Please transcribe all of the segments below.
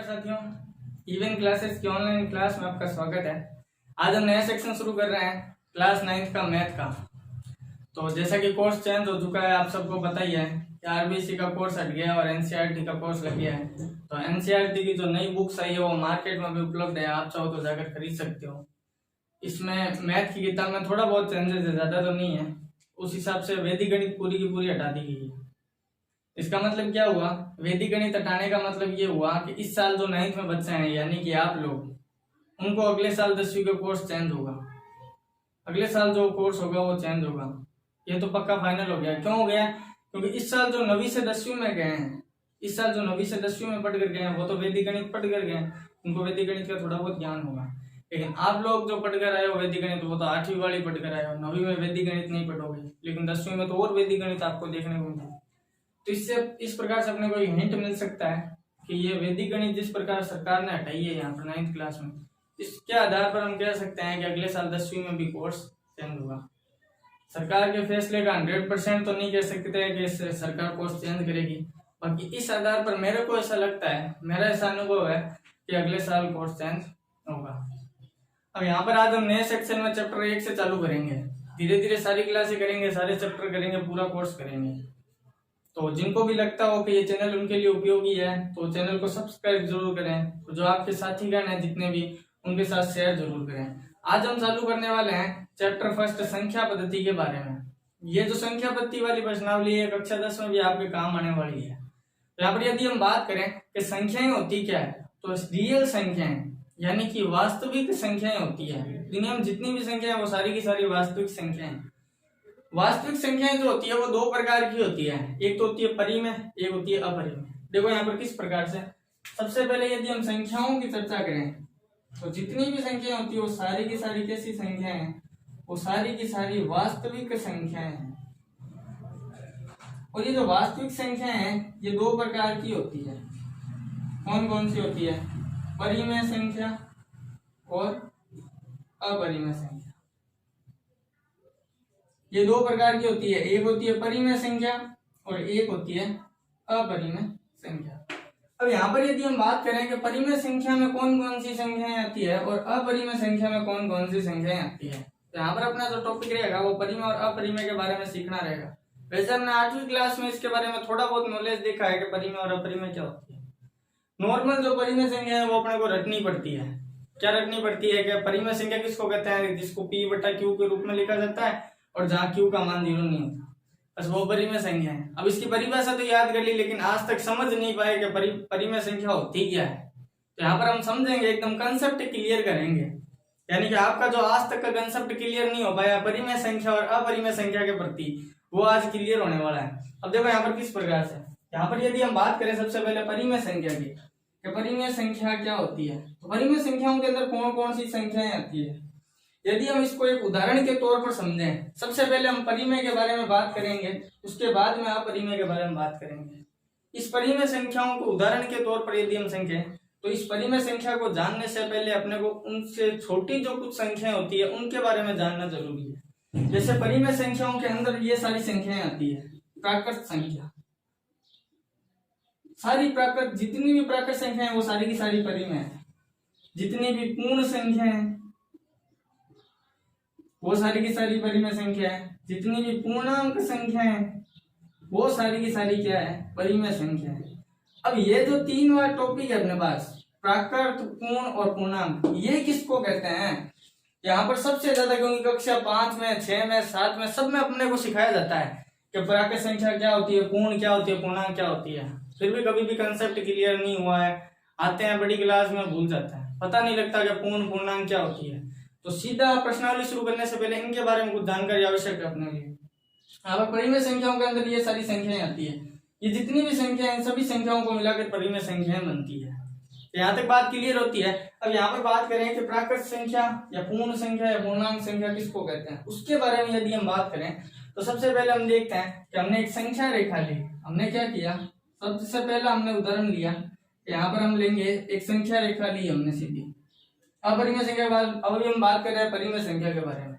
नमस्कार साथियों, even classes की ऑनलाइन क्लास में आपका स्वागत है। आज हम नया सेक्शन शुरू कर रहे हैं क्लास 9th का मैथ का। तो जैसा कि कोर्स चेंज हो चुका है, आप सबको पता ही है कि आरबीसी का कोर्स हट गया और एनसीईआरटी का कोर्स लग गया है। तो एनसीईआरटी की जो नई बुक्स आई है वो मार्केट में भी उपलब्ध है, आप चाहो तो जाकर खरीद सकते हो। इसमें मैथ की किताब में थोड़ा बहुत चेंजेस है, ज्यादा तो नहीं है। उस हिसाब से वैदिक गणित पूरी की पूरी हटा दी गई है। इसका मतलब क्या हुआ? वैदिक गणित हटाने का मतलब ये हुआ कि इस साल जो 9th में बच्चे हैं यानी कि आप लोग, उनको अगले साल 10वीं का कोर्स चेंज होगा। अगले साल जो कोर्स होगा वो चेंज होगा, ये तो पक्का फाइनल हो गया। क्यों हो गया? क्योंकि इस साल जो 9वीं से 10वीं में गए हैं, इस साल जो 9वीं से 10वीं में पढ़ कर गए हैं वो तो वैदिक गणित पढ़ कर गए, उनको वैदिक गणित का थोड़ा बहुत ज्ञान होगा। लेकिन आप लोग जो पढ़ कर आए हो वैदिक गणित, वो तो 8वीं वाली पढ़ कर आए हो, 9वीं में वैदिक गणित नहीं पढ़ोगे, लेकिन 10वीं में तो और वैदिक गणित आपको देखने को मिलेगा। तो इससे इस प्रकार से अपने को एक हिंट मिल सकता है कि ये वैदिक गणित जिस प्रकार सरकार ने हटाई है यहाँ पर 9th क्लास में, इसके आधार पर हम कह सकते हैं कि अगले साल 10वीं में भी कोर्स चेंज होगा। सरकार के फैसले का 100% तो नहीं कह सकते हैं कि सरकार कोर्स चेंज करेगी, बाकी इस आधार पर मेरे को ऐसा लगता है, मेरा ऐसा अनुभव है कि अगले साल कोर्स चेंज होगा। अब यहाँ पर आज हम नए सेक्शन में चैप्टर 1 से चालू करेंगे, धीरे धीरे सारी क्लासें करेंगे, सारे चैप्टर करेंगे, पूरा कोर्स करेंगे। तो जिनको भी लगता हो कि ये चैनल उनके लिए उपयोगी है तो चैनल को सब्सक्राइब जरूर करें, तो जो आपके साथीगण हैं जितने भी, उनके साथ शेयर जरूर करें। आज हम चालू करने वाले हैं चैप्टर फर्स्ट, संख्या पद्धति के बारे में। ये जो संख्या पद्धति वाली प्रश्नावली है कक्षा 10 में भी आपके काम आने वाली है। तो यहाँ पर यदि हम बात करें कि संख्याएं होती क्या है, तो रियल संख्याएं यानी कि वास्तविक संख्याएं होती है। दुनिया में जितनी भी संख्या है वो सारी की सारी वास्तविक संख्याएं। वास्तविक संख्याएं जो होती है वो दो प्रकार की होती है, एक तो होती है परिमेय, एक होती है अपरिमेय। देखो यहाँ पर किस प्रकार से, सबसे पहले यदि हम संख्याओं की चर्चा करें तो जितनी भी संख्याएं होती है वो सारी की सारी कैसी संख्याएं हैं? वो सारी की सारी वास्तविक संख्याएं हैं। और ये जो वास्तविक संख्याएं हैं ये दो प्रकार की होती है। कौन कौन सी होती है? परिमेय संख्या और अपरिमेय संख्या। ये दो प्रकार की होती है, एक होती है परिमेय संख्या और एक होती है अपरिमेय संख्या। अब यहाँ पर यदि हम बात करें कि परिमेय संख्या में कौन कौन सी संख्याएं आती है और अपरिमेय संख्या में कौन कौन सी संख्याएं आती है, तो यहाँ पर अपना जो टॉपिक रहेगा वो परिमेय और अपरिमेय के बारे में सीखना रहेगा। वैसे हमने 8वीं क्लास में इसके बारे में थोड़ा बहुत नॉलेज देखा है कि परिमेय और अपरिमेय क्या होती है। नॉर्मल जो परिमेय संख्या है वो अपने को रटनी पड़ती है। क्या रटनी पड़ती है? कि परिमेय संख्या किसको कहते हैं? जिसको P/Q के रूप में लिखा जाता है और जहाँ Q का मान 0 नहीं होता, बस वो परिमेय संख्या है। अब इसकी परिभाषा तो याद कर ली, लेकिन आज तक समझ नहीं पाए कि परिमेय संख्या होती क्या है। तो यहाँ पर हम समझेंगे, एकदम कंसेप्ट क्लियर करेंगे, यानी कि आपका जो आज तक का कंसेप्ट क्लियर नहीं हो पाया परिमेय संख्या और अपरिमेय संख्या के प्रति, वो आज क्लियर होने वाला है। अब देखो यहाँ पर किस प्रकार से, यहाँ पर यदि हम बात करें सबसे पहले परिमेय संख्या की, परिमेय संख्या क्या होती है, तो परिमेय संख्याओं के अंदर कौन कौन सी संख्याएं आती है। यदि हम इसको एक उदाहरण के तौर पर समझें, सबसे पहले हम परिमेय के बारे में बात करेंगे, उसके बाद में अपरिमेय के बारे में बात करेंगे। इस परिमेय संख्याओं को उदाहरण के तौर पर यदि हम समझें तो इस परिमेय संख्या को जानने से पहले अपने को उनसे छोटी जो कुछ संख्याएं होती है उनके बारे में जानना जरूरी है। जैसे परिमेय संख्याओं के अंदर ये सारी संख्याएं आती है, प्राकृत संख्या, सारी प्राकृत, जितनी भी प्राकृत संख्या है वो सारी की सारी परिमेय है। जितनी भी पूर्ण संख्या है वो सारी की सारी परिमेय संख्या है। जितनी भी पूर्णांक संख्या है वो सारी की सारी क्या है? परिमेय संख्या है। अब ये जो 3 बार टॉपिक है अपने पास, प्राकृत, पूर्ण और पूर्णांक, ये किसको कहते हैं? यहाँ पर सबसे ज्यादा, क्योंकि कक्षा 5 में, 6 में, 7 में सब में अपने को सिखाया जाता है कि प्राकृत संख्या क्या होती है, पूर्ण क्या होती है, पूर्णांक क्या होती है। फिर भी कभी भी कंसेप्ट क्लियर नहीं हुआ है, आते हैं बड़ी क्लास में भूल जाता है, पता नहीं लगता कि पूर्ण पूर्णांक क्या होती है। तो सीधा प्रश्नावली शुरू करने से पहले इनके बारे में कुछ जानकारी आवश्यक है अपने लिए। अब परिमेय संख्याओं के अंदर ये सारी संख्याएं आती है, ये जितनी भी संख्या है सभी संख्याओं को मिलाकर परिमेय संख्याएं बनती है। यहाँ तक बात क्लियर होती है। अब यहाँ पर बात करें कि प्राकृत संख्या या पूर्ण संख्या या पूर्णांक संख्या किसको कहते हैं, उसके बारे में यदि हम बात करें तो सबसे पहले हम देखते हैं कि हमने एक संख्या रेखा ली। हमने क्या किया, सबसे पहला हमने उदाहरण लिया, यहाँ पर हम लेंगे एक संख्या रेखा ली हमने सीधी। अपरिमेय संख्या के बाद अभी हम बात कर रहे हैं परिमेय संख्या के बारे में।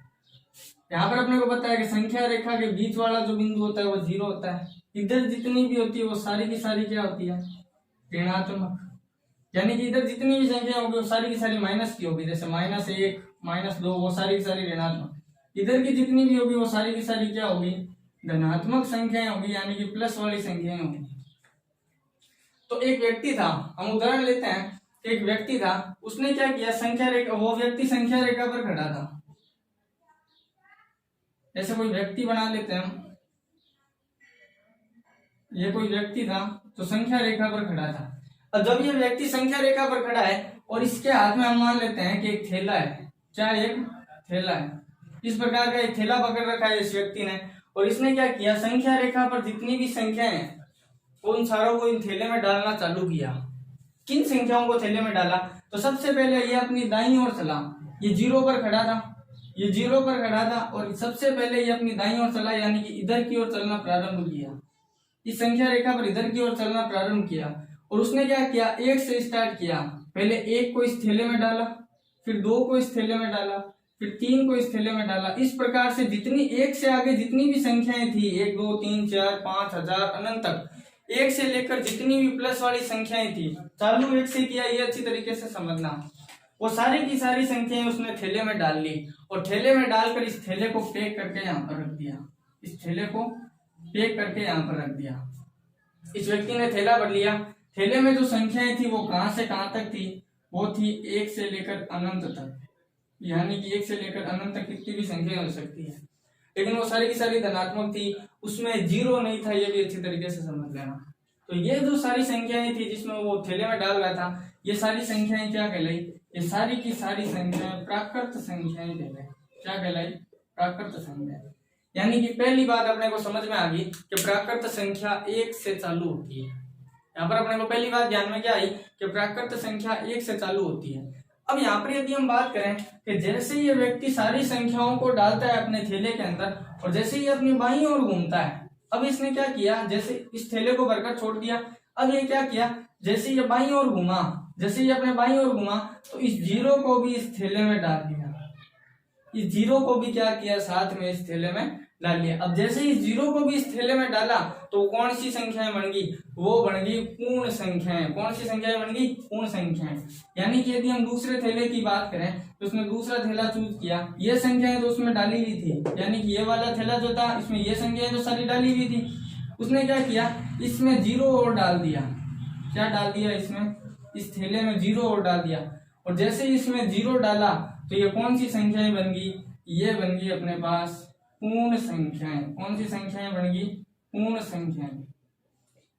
यहाँ पर अपने को पता है कि संख्या रेखा के बीच वाला जो बिंदु होता है वो 0 होता है। इधर जितनी भी होती है वो सारी की सारी क्या होती है? ऋणात्मक। यानी कि इधर जितनी भी संख्या होगी वो सारी की सारी माइनस की होगी, जैसे -1 -2 वो सारी की सारी ऋणात्मक। इधर की जितनी भी होगी वो सारी की सारी क्या होगी, धनात्मक संख्याएं होगी, यानी कि प्लस वाली संख्याएं होगी। तो एक व्यक्ति था, हम उदाहरण लेते हैं, एक व्यक्ति था, उसने क्या किया, संख्या रेखा, वो व्यक्ति संख्या रेखा पर खड़ा था। ऐसे कोई व्यक्ति बना लेते हैं हम, ये कोई व्यक्ति था तो संख्या रेखा पर खड़ा था। और जब ये व्यक्ति संख्या रेखा पर खड़ा है और इसके हाथ में हम मान लेते हैं कि एक थैला है, क्या एक थैला है, इस प्रकार का एक थैला पकड़ रखा है इस व्यक्ति ने, और इसने क्या किया, संख्या रेखा पर जितनी भी संख्याएं हैं उन सारों को इन थैले में डालना चालू किया। किन संख्याओं को थैले में डाला, तो सबसे पहले ये अपनी दाईं ओर चला, ये 0 पर खड़ा था, ये 0 पर खड़ा था, और सबसे पहले ये अपनी दाईं ओर चला, यानी कि इधर की ओर चलना प्रारंभ किया, इस संख्या रेखा पर इधर की ओर चलना प्रारंभ किया। और उसने क्या किया, 1 से स्टार्ट किया, पहले 1 को इस थैले में डाला, फिर 2 को इस थैले में डाला, फिर 3 को इस थैले में डाला। इस प्रकार से जितनी 1 से आगे जितनी भी संख्याएं थी, 1 2 3 4 5 हजार अनंत तक, 1 से लेकर जितनी भी प्लस वाली संख्याएं थी, चालू 1 से किया, ये अच्छी तरीके से समझना। वो सारी की सारी संख्याएं उसने थैले में डाल ली, और थैले में डालकर इस थैले को पैक करके यहाँ पर रख दिया, इस थैले को पैक करके यहाँ पर रख दिया। इस व्यक्ति ने थैला भर लिया, थैले में जो संख्याएं थी वो कहां से कहां तक थी, वो थी 1 से लेकर अनंत तक, यानी कि 1 से लेकर अनंत तक कितनी भी संख्या हो सकती है, लेकिन वो सारी की सारी धनात्मक थी, उसमें 0 नहीं था, ये भी अच्छी तरीके से समझ लेना। तो ये जो सारी संख्याएं थी जिसमें वो थैले में डाल रहा था, ये सारी संख्याएं क्या कहलाई, ये सारी की सारी संख्याएं प्राकृत संख्याएं कहलाई। क्या कहलाई, प्राकृत संख्याएं। यानी कि पहली बात अपने को समझ में आ गई कि प्राकृत संख्या 1 से चालू होती है। यहाँ पर अपने को पहली बात ध्यान में क्या आई कि प्राकृत संख्या 1 से चालू होती है। अब यहाँ पर यदि हम बात करें कि जैसे ये व्यक्ति सारी संख्याओं को डालता है अपने थैले के अंदर, और जैसे ही अपनी बाईं ओर घूमता है, अब इसने क्या किया, जैसे इस थैले को भरकर छोड़ दिया, अब ये क्या किया, जैसे ये बाईं ओर घुमा, जैसे ये अपने बाईं ओर घुमा, तो इस 0 को भी इस थैले में डाल दिया, इस 0 को भी क्या किया, साथ में इस थैले में डाल लिया। अब जैसे इस 0 को भी इस थैले में डाला तो कौन सी संख्याएं बन गई, वो बन गई पूर्ण संख्याएं। कौन सी संख्याएं बन गई, पूर्ण संख्याएं। यानी कि यदि हम दूसरे थैले की बात करें तो उसने दूसरा थैला चूज किया, ये संख्याएं तो उसमें डाली हुई थी, यानी कि ये वाला थैला जो था इसमें ये संख्याएं तो सारी डाली हुई थी, उसने क्या किया, इसमें 0 और डाल दिया। क्या डाल दिया, इसमें इस थैले में 0 और डाल दिया, और जैसे ही इसमें 0 डाला तो ये कौन सी संख्याएं बन गई, ये बन गई अपने पास पूर्ण संख्याएं। कौन सी संख्याएं बन गई, पूर्ण संख्याएं।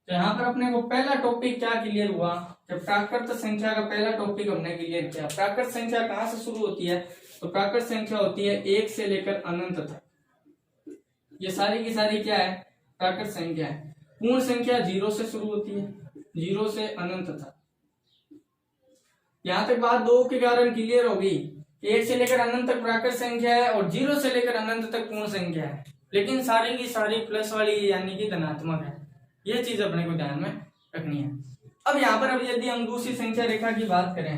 तो यहाँ पर अपने को पहला टॉपिक क्या क्लियर हुआ, जब प्राकृत संख्या का पहला टॉपिक हमने क्लियर किया। प्राकृत संख्या कहाँ से शुरू होती है, तो प्राकृत संख्या होती है 1 से लेकर अनंत तक। ये सारी की सारी क्या है, प्राकृत संख्या है। पूर्ण संख्या 0 से शुरू होती है, 0 से अनंत तक। यहाँ तक बात 2 के कारण क्लियर होगी। 1 से लेकर अनंत तक प्राकृत संख्या है और 0 से लेकर अनंत तक पूर्ण संख्या है, लेकिन सारी की सारी प्लस वाली यानी कि धनात्मक है। ये चीज अपने को ध्यान में रखनी है। अब यहाँ पर अब यदि हम दूसरी संख्या रेखा की बात करें,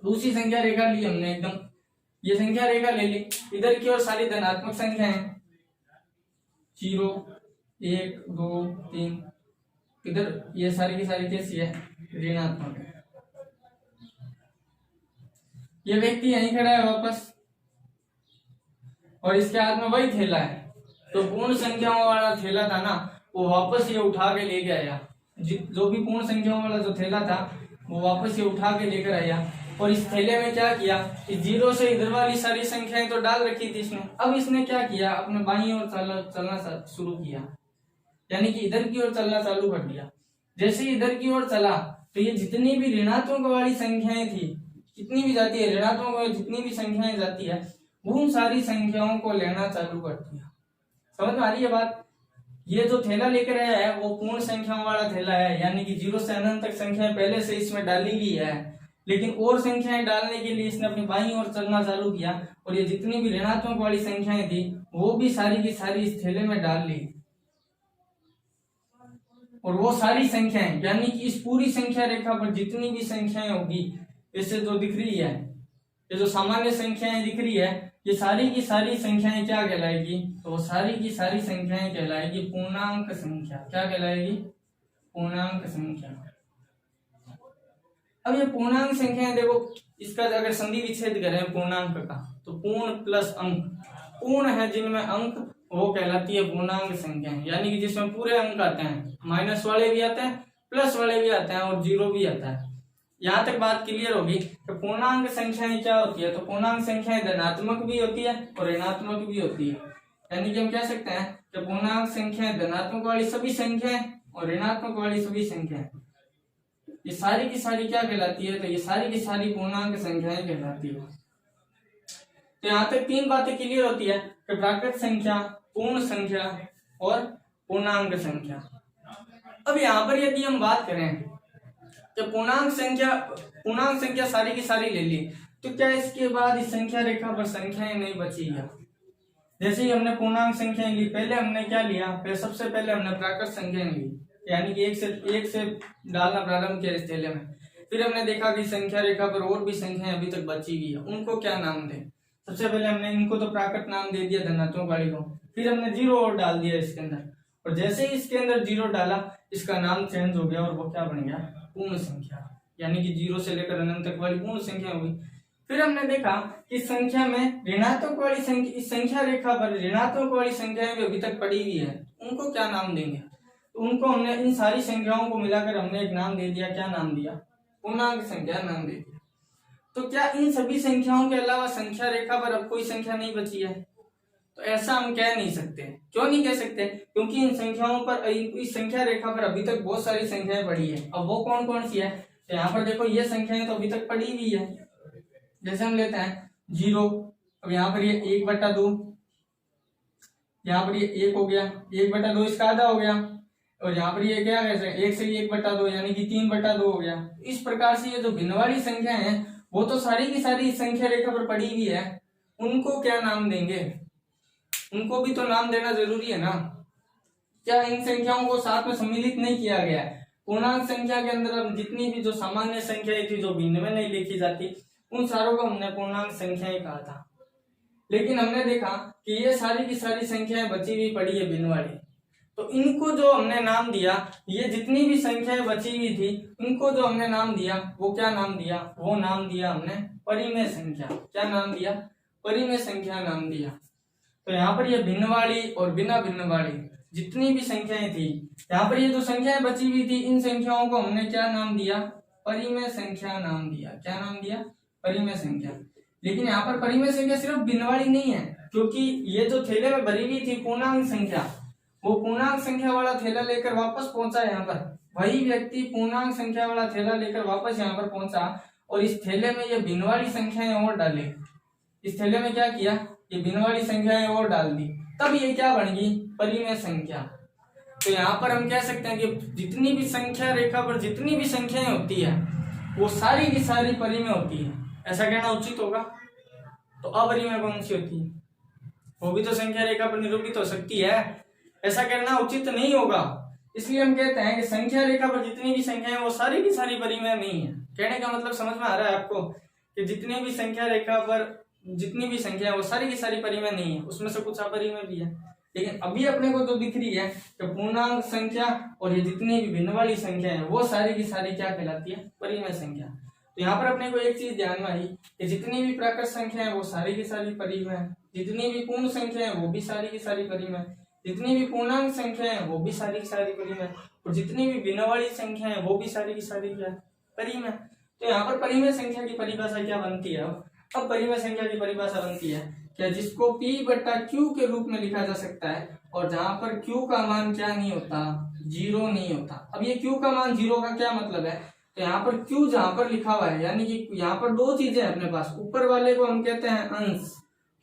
दूसरी संख्या रेखा ली हमने, एकदम ये संख्या रेखा ले ली, इधर की ओर सारी धनात्मक संख्या है, 0 1 2 3, इधर ये सारी की सारी कैसी है, ऋणात्मक है। ये व्यक्ति यहीं खड़ा है वापस, और इसके हाथ में वही थैला है, तो पूर्ण संख्याओं वाला थैला था ना, वो वापस ये उठा के लेके आया। जो भी पूर्ण संख्याओं वाला जो थैला था वो वापस ये उठा के लेकर आया, और इस थैले में क्या किया, इस 0 से इधर वाली सारी संख्याएं तो डाल रखी थी इसने। अब इसने क्या किया, अपने बाईं ओर चलना शुरू किया, यानी कि इधर की ओर चलना चालू कर दिया। जैसे ही इधर की ओर चला तो ये जितनी भी ऋणात्मक वाली संख्याएं थी, कितनी भी जाती है ऋणात्मक वाली जितनी भी संख्याएं जाती है, उन सारी संख्याओं को लेना चालू कर दिया। समझ में आ रही है बात। ये जो थैला लेकर आया है वो पूर्ण संख्याओं वाला थैला है, यानी कि 0 से अनंत तक संख्याएं पहले से इसमें डाली हुई है, लेकिन और संख्याएं डालने के लिए इसने अपनी बाईं ओर चलना चालू किया, और ये जितनी भी ऋणात्मक वाली संख्याएं थी वो भी सारी की सारी इस थैले में डाल ली। और वो सारी संख्याएं यानी कि इस पूरी संख्या रेखा पर जितनी भी संख्याएं होगी, इससे जो दिख रही है, ये जो सामान्य संख्याएं दिख रही है, ये सारी की सारी संख्याएं क्या कहलाएगी, तो वो सारी की सारी संख्याएं कहलाएगी पूर्णांक संख्या। क्या कहलाएगी, पूर्णांक संख्या। अब ये पूर्णांक संख्या है, देखो इसका अगर संधि विच्छेद करें पूर्णांक का तो पूर्ण प्लस अंक, पूर्ण है जिनमें अंक वो कहलाती है पूर्णांक संख्या, यानी कि जिसमें पूरे अंक आते हैं, माइनस वाले भी आते हैं, प्लस वाले भी आते हैं और जीरो भी आता है। यहाँ तक बात क्लियर होगी कि पूर्णांक संख्याएं क्या होती है। तो पूर्णांक संख्याएं धनात्मक भी होती है और ऋणात्मक भी होती है, यानी कि हम कह सकते हैं कि पूर्णांक संख्याएं धनात्मक वाली सभी संख्याएं और ऋणात्मक वाली सभी संख्याएं, ये सारी की सारी क्या कहलाती है, तो ये सारी की सारी पूर्णांक संख्याएं कहलाती है। तो यहाँ तक तीन बातें क्लियर होती है कि प्राकृत संख्या, पूर्ण संख्या और पूर्णांक संख्या। अब यहाँ पर यदि हम बात करें तो पूर्णांक संख्या सारी की सारी ले ली, तो क्या इसके बाद इस संख्या रेखा पर संख्याएं नहीं बची क्या? जैसे ही हमने पूर्णांक संख्याएं ली, पहले हमने क्या लिया, सबसे पहले हमने प्राकृत संख्याएं ली, यानी कि एक से डालना प्रारंभ किया इस थैले में। फिर हमने देखा कि संख्या रेखा पर और भी संख्याएं अभी तक बची हुई है, उनको क्या नाम दें। सबसे पहले हमने इनको तो प्राकृत नाम दे दिया धनात्मक वाली को, फिर हमने जीरो और डाल दिया इसके अंदर, और जैसे ही इसके अंदर जीरो डाला इसका नाम चेंज हो गया और वो क्या बन गया, पूर्ण संख्या, यानी कि जीरो से लेकर अनंत तक वाली पूर्ण संख्या होगी। फिर हमने देखा कि संख्या में ऋणात्मक वाली संख्या, इस संख्या रेखा पर ऋणात्मक वाली संख्याएं भी अभी तक पड़ी हुई है, उनको क्या नाम देंगे। तो उनको हमने इन सारी संख्याओं को मिलाकर हमने एक नाम दे दिया, क्या नाम दिया, पूर्णांक संख्या नाम दे दिया। तो क्या इन सभी संख्याओं के अलावा संख्या रेखा पर अब कोई संख्या नहीं बची है? तो ऐसा हम कह नहीं सकते। क्यों नहीं कह सकते? क्योंकि इन संख्याओं पर, इस संख्या रेखा पर अभी तक बहुत सारी संख्याएं पड़ी है। अब वो कौन कौन सी है, तो यहाँ पर देखो ये संख्याएं तो अभी तक पड़ी हुई है। जैसे हम लेते हैं जीरो, अब यहाँ पर ये 1/2, यहाँ पर ये 1 हो गया, 1/2 इसका आधा हो गया, और यहाँ पर ये क्या है, 1 से 1/2 यानी कि 3/2 हो गया। इस प्रकार से ये जो भिन्न वाली संख्या है वो तो सारी की सारी संख्या रेखा पर पड़ी हुई है, उनको क्या नाम देंगे, उनको भी तो नाम देना जरूरी है ना। क्या इन संख्याओं को साथ में सम्मिलित नहीं किया गया है? पूर्णांक संख्या के अंदर अब जितनी भी जो सामान्य संख्याएं थी जो भिन्न में नहीं लिखी जाती, उन सारों को हमने पूर्णांक संख्याएं कहा था। लेकिन हमने देखा कि ये सारी की सारी संख्याएं बची हुई पड़ी है भिन्न वाली, तो इनको जो हमने नाम दिया, ये जितनी भी संख्याएं बची हुई थी इनको जो हमने नाम दिया वो क्या नाम दिया, वो नाम दिया हमने परिमेय संख्या। क्या नाम दिया, परिमेय संख्या नाम दिया। तो यहाँ पर ये भिन्न वाली और बिना भिन्न वाली जितनी भी संख्याएं थी, यहाँ पर ये जो संख्याएं बची हुई थी इन संख्याओं को हमने क्या नाम दिया, परिमेय संख्या नाम दिया। क्या नाम दिया, परिमेय संख्या। लेकिन यहाँ पर परिमेय संख्या सिर्फ भिन्न वाली नहीं है, क्योंकि ये जो थैले में भरी हुई थी पूर्णांक संख्या, वो पूर्णांक संख्या वाला थैला लेकर वापस पहुंचा यहाँ पर, वही व्यक्ति पूर्णांक संख्या वाला थैला लेकर वापस यहाँ पर पहुंचा और इस थैले में ये भिन्न वाली संख्याएं और डाले। इस थैले में क्या किया, ये भिन्न वाली संख्याएं और डाल दी, तब ये क्या बन गई, परिमेय संख्या। तो यहाँ पर हम कह सकते हैं कि जितनी भी संख्या रेखा पर जितनी भी संख्याएं होती है वो सारी की सारी परिमेय होती है। ऐसा कहना उचित होगा। तो अपरिमेय कौन सी होती है, वो भी तो संख्या रेखा पर निरूपित हो सकती है। ऐसा करना उचित नहीं होगा, इसलिए हम कहते हैं कि संख्या रेखा पर जितनी भी संख्याएं वो सारी की सारी परिमेय नहीं है। कहने का मतलब समझ में आ रहा है आपको कि जितनी भी संख्या रेखा पर जितनी भी संख्या है वो सारी की सारी परिमेय नहीं है, उसमें से कुछ अपरिमेय भी है। लेकिन अभी अपने को तो दिख रही है कि पूर्णांक संख्या और ये जितनी भी भिन्न वाली संख्या है वो सारी की सारी क्या कहलाती है, परिमेय संख्या। तो यहाँ पर अपने को एक चीज ध्यान में आई कि जितनी भी प्राकृत संख्या है वो सारी की सारी परिमेय है, जितनी भी पूर्ण संख्या है वो भी सारी की सारी परिमेय, जितनी भी पूर्णांक संख्या है वो भी सारी की सारी परिमेय, और जितनी भी भिन्न वाली संख्या है वो भी सारी की सारी क्या परिमेय। तो यहाँ पर परिमेय संख्या की परिभाषा क्या बनती है, अब परिमेय संख्या की परिभाषा बनती है क्या, जिसको P/Q के रूप में लिखा जा सकता है और जहां पर Q का मान क्या नहीं होता, जीरो नहीं होता। अब ये Q का मान जीरो का क्या मतलब है, तो यहाँ पर Q जहां पर लिखा हुआ है, यानी कि यहाँ पर दो चीजें हैं अपने पास, ऊपर वाले को हम कहते हैं अंश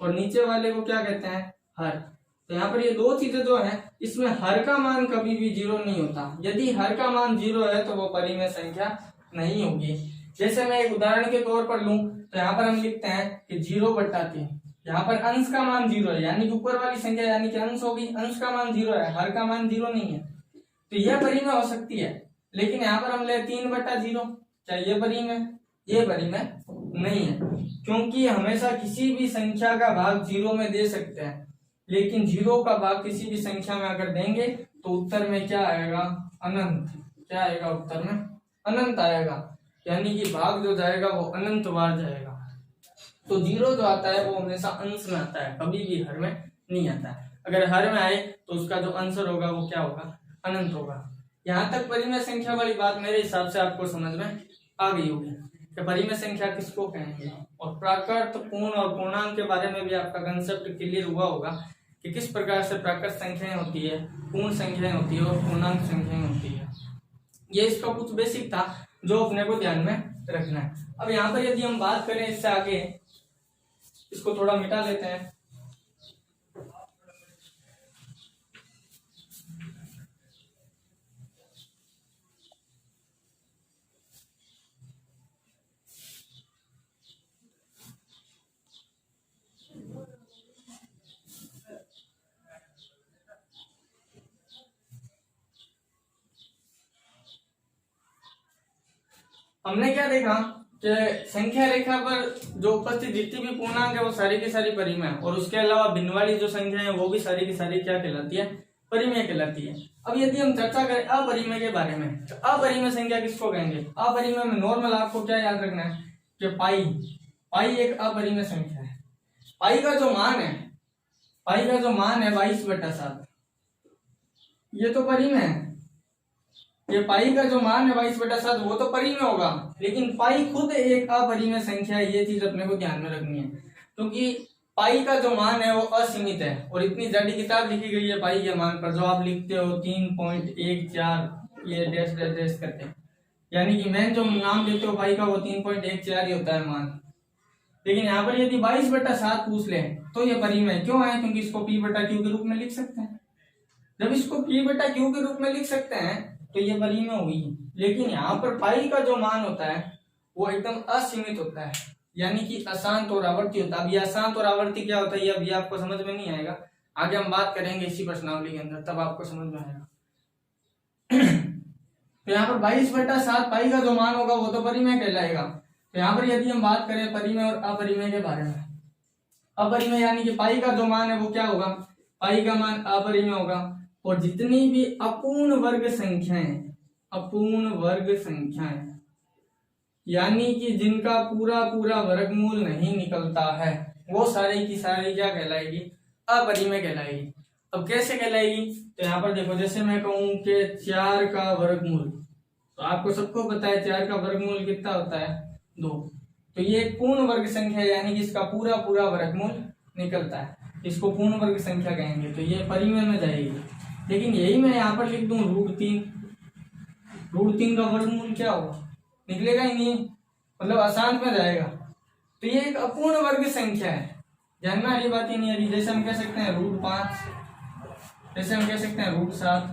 और नीचे वाले को क्या कहते हैं, हर। तो यहाँ पर ये दो चीजें जो है इसमें हर का मान कभी भी जीरो नहीं होता। यदि हर का मान जीरो है तो वो परिमेय संख्या नहीं होगी। जैसे मैं एक उदाहरण के तौर पर लूं तो यहाँ पर हम लिखते हैं कि 0/3, यहाँ पर अंश का मान जीरो है, यानी कि ऊपर वाली संख्या यानी कि अंश होगी, अंश का मान जीरो है, हर का मान जीरो नहीं है, तो यह परिमेय हो सकती है। लेकिन यहाँ पर हम ले 3/0, क्या ये परिमेय, ये परिमेय नहीं है, क्योंकि हमेशा किसी भी संख्या का भाग जीरो में दे सकते हैं, लेकिन जीरो का भाग किसी भी संख्या में अगर देंगे तो उत्तर में क्या आएगा, अनंत। क्या आएगा उत्तर में, अनंत आएगा। यानी कि भाग जो जाएगा वो अनंत बार जाएगा। तो जीरो जो आता है वो हमेशा अंश में आता है, कभी भी हर में नहीं आता है। अगर हर में आए तो उसका जो आंसर होगा वो क्या होगा, अनंत होगा। यहाँ तक परिमेय संख्या वाली बात मेरे हिसाब से आपको समझ में आ गई होगी कि परिमेय संख्या किसको कहेंगे। और प्राकृत, पूर्ण और पूर्णांक के बारे में भी आपका कंसेप्ट क्लियर हुआ होगा कि किस प्रकार से प्राकृत संख्याएं होती है, पूर्ण संख्याएं होती है और पूर्णांक संख्याएं होती है। ये इसका कुछ बेसिक था जो अपने को ध्यान में रखना है। अब यहाँ पर यदि हम बात करें इससे आगे, इसको थोड़ा मिटा लेते हैं। हमने क्या देखा कि संख्या रेखा पर जो उपस्थित जितनी भी पूर्णांक है वो सारी की सारी परिमेय है, और उसके अलावा भिन्न वाली जो संख्या है वो भी सारी की सारी क्या कहलाती है, परिमेय कहलाती है। अब यदि हम चर्चा करें अपरिमेय के बारे में, तो अपरिमेय संख्या किसको कहेंगे। अपरिमेय में नॉर्मल आपको क्या याद रखना है कि पाई एक अपरिमेय संख्या है। पाई का जो मान है 22/7, ये तो परिमेय है। ये पाई का जो मान है 22/7 वो तो परिमेय होगा, लेकिन पाई खुद एक अपरिमेय संख्या है। ये चीज अपने को ध्यान में रखनी है, क्योंकि पाई का जो मान है वो असीमित है और इतनी जड़ी किताब लिखी गई है पाई के मान पर, जो आप लिखते हो 3.14 ये डैश डैश डैश करके, यानी कि मैं जो नाम देते हो पाई का वो 3.14 ही होता है मान। लेकिन यहाँ पर यदि 22/7 पूछ ले तो ये परिमेय क्यों है, क्योंकि इसको p/q के रूप में लिख सकते हैं। जब इसको p/q के रूप में लिख सकते हैं तो ये परिमेय हुई। लेकिन यहाँ पर पाई का जो मान होता है वो एकदम असीमित होता है, यानी कि अशांत और आवर्ती होता है। अब ये अशांत और आवर्ती क्या होता है ये अभी आपको समझ में नहीं आएगा, आगे हम बात करेंगे इसी प्रश्नावली के अंदर, तब आपको समझ में आएगा। तो यहाँ पर 22/7 पाई का जो मान होगा वो तो परिमेय कहलाएगा। तो यहाँ पर यदि हम बात करें परिमेय और अपरिमेय के बारे में, अपरिमेय यानी कि पाई का जो मान है वो क्या होगा, पाई का मान अपरिमेय होगा। और जितनी भी अपूर्ण वर्ग संख्याएं यानी कि जिनका पूरा पूरा वर्गमूल नहीं निकलता है वो सारी की सारी क्या कहलाएगी, अपरिमेय कहलाएगी। अब कैसे कहलाएगी, तो यहाँ पर देखो, जैसे मैं कहूं कि 4 का वर्गमूल, तो आपको सबको पता है 4 का वर्गमूल कितना होता है, 2। तो ये एक पूर्ण वर्ग संख्या है, यानी कि इसका पूरा पूरा वर्गमूल निकलता है, इसको पूर्ण वर्ग संख्या कहेंगे। तो ये परिमेय में जाएगी। लेकिन यही मैं यहाँ पर लिख दूं √3 का वर्गमूल क्या होगा, निकलेगा ही नहीं, मतलब अशांत में जाएगा। तो ये एक अपूर्ण वर्ग संख्या है, जानना वाली बात ही नहीं है। जैसे हम कह सकते हैं √5, जैसे हम कह सकते हैं √7,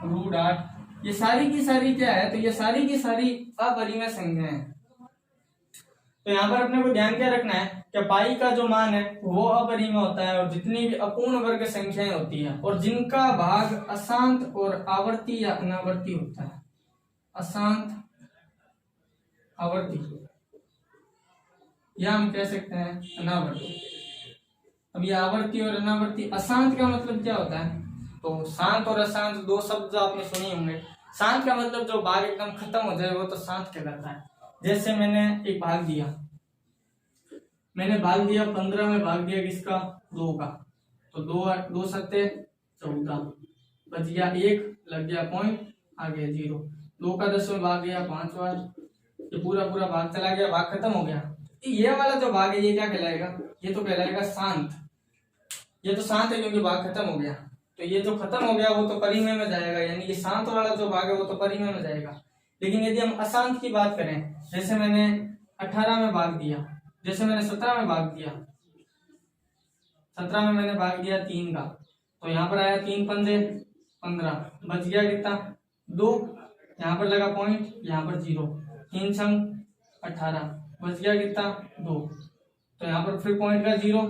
√8, ये सारी की सारी क्या है, तो ये सारी की सारी अपरिमेय संख्या है। तो यहाँ पर अपने को ध्यान क्या रखना है कि पाई का जो मान है वो अपरिमेय होता है, और जितनी भी अपूर्ण वर्ग संख्याएं होती है और जिनका भाग अशांत और आवर्ती या अनावर्ती होता है, अशांत आवर्ती या हम कह सकते हैं अनावर्ती। अब ये आवर्ती और अनावर्ती, अशांत का मतलब क्या होता है, तो शांत और अशांत दो शब्द आपने सुने होंगे। शांत का मतलब जो भाग एकदम खत्म हो जाए वो तो शांत कहलाता है। जैसे मैंने एक भाग दिया, 15 में भाग दिया किसका, 2 का, तो 2 सत्ते 14, बच गया 1, लग गया पॉइंट, आ गया 0। 2 का 10 में भाग गया 5 बार, ये पूरा पूरा भाग चला गया, भाग खत्म हो गया। ये वाला जो भाग है ये क्या कहलाएगा, ये तो कहलाएगा शांत। ये तो शांत है क्योंकि भाग खत्म हो गया, तो ये जो खत्म हो गया वो तो परिमेय में जाएगा, यानी कि शांत वाला जो भाग है वो तो परिमेय में जाएगा। लेकिन यदि हम अशांत की बात करें, जैसे मैंने 18 में भाग दिया, जैसे मैंने 17 में भाग दिया, 17 में मैंने भाग दिया 3 का, तो यहाँ पर आया 3 पंजे 15, बच गया कितना 2, यहाँ पर लगा पॉइंट, यहाँ पर 0, 3 छंग 18, बच गया कितना 2, तो यहाँ पर फिर पॉइंट का 0,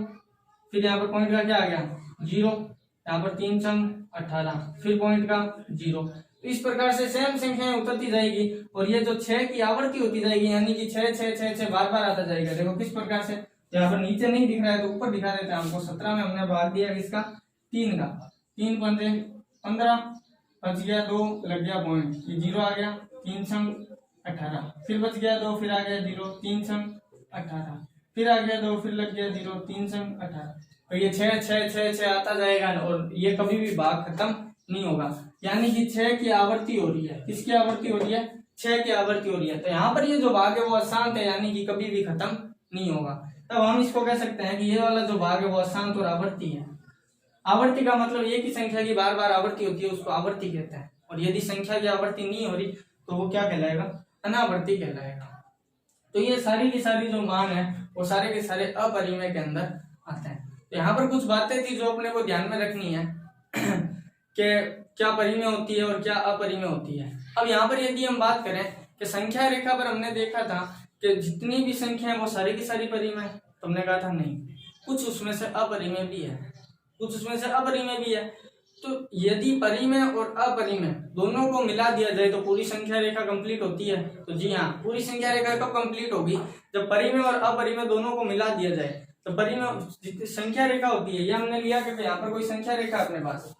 फिर यहाँ पर पॉइंट का क्या आ गया 0, यहाँ पर 3 छंग 18, फिर पॉइंट का 0। तो इस प्रकार से सेम संख्याएं उतरती जाएगी और ये जो 6 की आवृत्ति होती जाएगी, यानी कि 6 6 6 6 बार बार आता जाएगा। देखो किस प्रकार से, यहाँ पर नीचे नहीं दिख रहा है तो ऊपर दिखा देते हैं हमको। 17 में हमने भाग दिया किसका, 3 का, 3 पंजे 15, बच गया 2, लग गया पॉइंट, ये 0 आ गया, 3 छंग 18, फिर बच गया 2, फिर आ गया 0, 3 संग 18, फिर आ गया 2, फिर लग गया 0, 3 संग 18। तो ये 6 6 6 6 आता जाएगा और ये कभी भी भाग खत्म नहीं होगा, यानी कि 6 की आवर्ती हो रही है। किसकी आवर्ती हो रही है? 6 की आवर्ती हो रही है। तो यहाँ पर ये जो भाग है वो अशांत है, यानी कि कभी भी खत्म नहीं होगा। तब हम इसको कह सकते हैं कि ये वाला जो भाग है वो अशांत और आवर्ती है। आवर्ती का मतलब एक ही संख्या की बार बार आवर्ती होती है, उसको आवर्ती कहते हैं। और यदि संख्या की आवर्ती नहीं हो रही तो वो क्या कहलाएगा? अनावर्ती कहलाएगा। तो ये सारी की सारी जो मान है वो सारे के सारे अपरिमेय के अंदर आते हैं। तो यहाँ पर कुछ बातें थी जो अपने को ध्यान में रखनी है कि क्या परिमेय होती है और क्या अपरिमेय होती है। अब यहाँ पर यदि हम बात करें कि संख्या रेखा पर हमने देखा था कि जितनी भी संख्या है वो सारी की सारी परिमेय, तो हमने कहा था नहीं, कुछ उसमें से अपरिमेय भी है, कुछ उसमें से अपरिमेय भी है। तो यदि परिमेय और अपरिमेय दोनों को मिला दिया जाए तो पूरी संख्या रेखा कंप्लीट होती है। तो जी हाँ, पूरी संख्या रेखा कब कंप्लीट होगी? जब परिमेय और अपरिमेय दोनों को मिला दिया जाए। तो परिमेय जितनी संख्या रेखा होती है, ये हमने लिया कि यहाँ पर कोई संख्या रेखा अपने पास,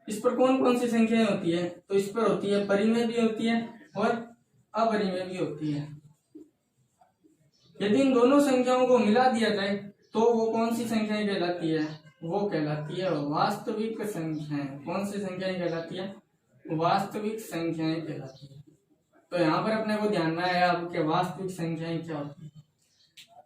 इस पर कौन कौन सी संख्याएं होती है? तो इस पर होती है परिमेय भी होती है और अपरिमेय भी होती है। यदि इन दोनों संख्याओं को मिला दिया जाए तो वो कौन सी संख्याएं कहलाती है? वो कहलाती है वास्तविक संख्याएं। कौन सी संख्याएं कहलाती है? वास्तविक संख्याएं कहलाती है। तो यहाँ पर अपने को ध्यान में आया अब कि वास्तविक संख्याएं क्या होती है।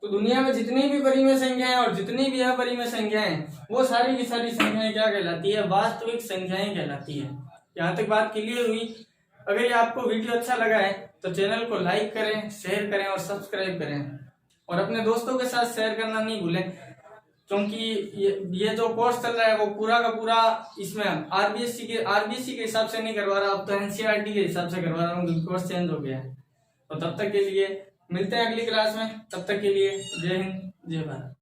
तो दुनिया में जितनी भी परिमेय संख्याएं और जितनी भी अपरिमेय संख्याएं, वो सारी की सारी संख्याएं क्या कहलाती है? वास्तविक संख्याएं कहलाती है। यहाँ तक बात क्लियर हुई? अगर ये आपको वीडियो अच्छा लगा है तो चैनल को लाइक करें, शेयर करें और सब्सक्राइब करें, और अपने दोस्तों के साथ शेयर करना नहीं भूलें, क्योंकि ये जो कोर्स चल रहा है वो पूरा का पूरा इसमें आरबीएससी के हिसाब से नहीं करवा रहा, अब तो एनसीईआरटी के हिसाब से करवा रहा हूँ क्योंकि कोर्स चेंज हो गया है। तो तब तक के लिए मिलते हैं अगली क्लास में, तब तक के लिए जय हिंद, जय भारत।